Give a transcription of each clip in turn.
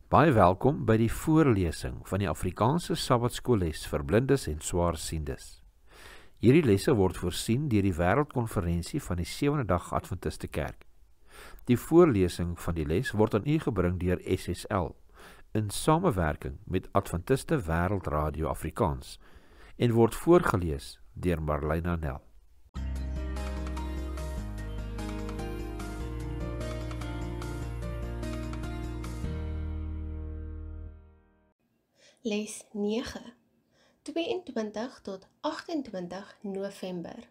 Baie welkom by die voorlesing van die Afrikaanse Sabbatskoolles vir blindes en swaarsiendes. Hierdie lesse word voorsien deur die Wêreldkonferensie van die Sewende Dag Adventiste Kerk. Die voorlesing van die les word aan u gebring deur SSL in samewerking met Adventiste Wêreldradio Afrikaans en word voorgelees deur Marlena Nel. Les 9, 22 tot 28 November.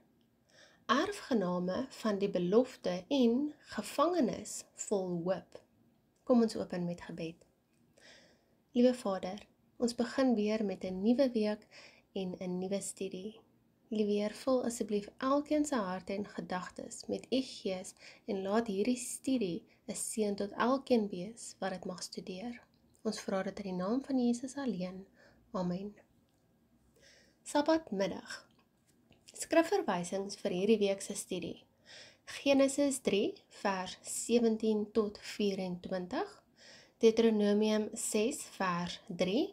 Erfgename van die belofte en gevangenis vol hoop. Kom ons open met gebed. Liewe Vader, ons begin weer met 'n nuwe week en 'n nuwe studie. Liewe Heer, vul asseblief elkeen se harte en gedagtes met u Gees en laat hierdie studie 'n seën tot elkeen wees wat dit mag studeer. Ons vra dit in die naam van Jesus alleen. Amen. Sabbatmiddag. Skrifverwysings vir hierdie week se studie. Genesis 3 vers 17 tot 24, Deuteronomium 6 vers 3,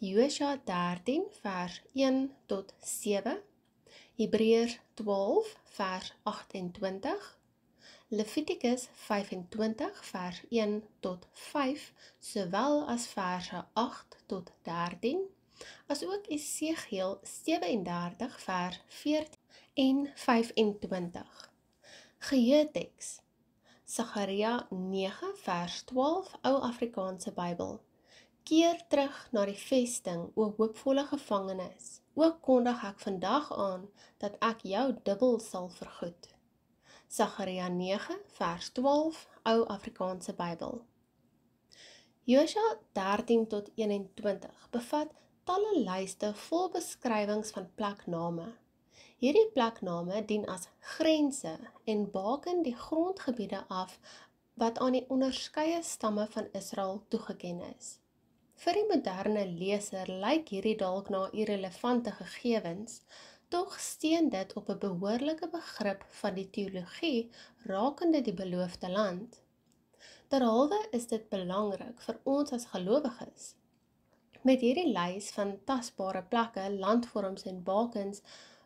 Josua 13 vers 1 tot 7, Hebreërs 12 vers 28, Levitikus 25 vers 1 tot 5, sowel as verse 8 tot 13, as ook Esegiel 37 vers 14 en 25. Geheeteks, Sagaria 9 vers 12, Ou Afrikaanse Bybel. Keer terug na die vesting, o hoopvolle gevangenes. Ook kondig ek vandag aan, dat ek jou dubbel sal vergoed. Sagaria 9 vers 12, Ou Afrikaanse Bybel. Josua 13 tot 21 bevat talle lyste vol beskrywings van plekname. Hierdie plekname dien as grense en baken die grondgebiede af wat aan die onderskeie stamme van Israel toegeken is. Vir die moderne leser lyk hierdie dalk na irrelevante gegevens, tog steun dit op 'n behoorlike begrip van die teologie rakende die beloofde land. Derhalwe is dit belangrik vir ons as gelowiges. Met hierdie lys van tasbare plekke, landvorms en bakens,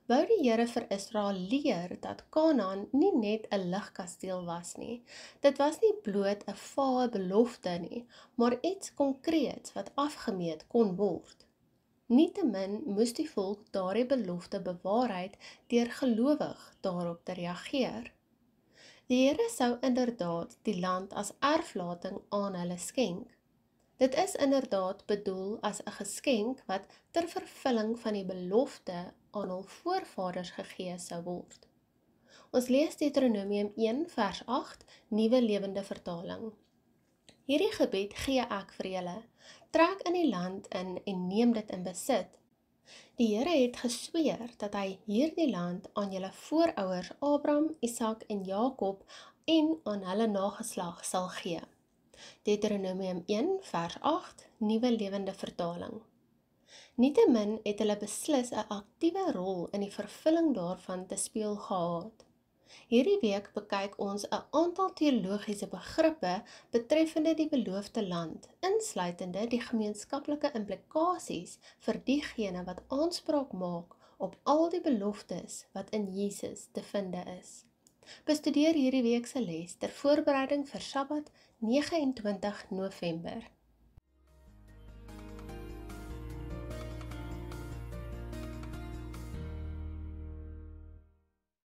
wou die Here vir Israel leer dat Kanaan nie net 'n lugkasteel was nie. Dit was nie bloot 'n vae belofte nie, maar iets konkreets wat afgemeet kon word. Nietemin moes die volk daardie belofte bewaarheid deur gelowig daarop te reageer. Die Here sou inderdaad die land as erflating aan hulle skenk. Dit is inderdaad bedoel as 'n geskenk wat ter vervulling van die belofte aan hul voorvaders gegee sou word. Ons lees Deuteronomium 1 vers 8, Nuwe Lewende Vertaling. Hierdie gebied gee ek vir julle, trek in die land in en neem dit in besit. Die Here het gesweer dat hy hierdie land aan julle voorouers Abraham, Isak en Jakob en aan hulle nageslag sal gee. Deuteronomium 1 vers 8, Nuwe Lewende Vertaling. Nietemin het hulle beslis 'n aktiewe rol in die vervulling daarvan te speel gehad. Hierdie week bekyk ons 'n aantal teologiese begrippe betreffende die beloofde land, insluitende die gemeenskaplike implikasies vir diegene wat aanspraak maak op al die beloftes wat in Jesus te vind is. Bestudeer hierdie week se les ter voorbereiding vir Sabbat 29 November.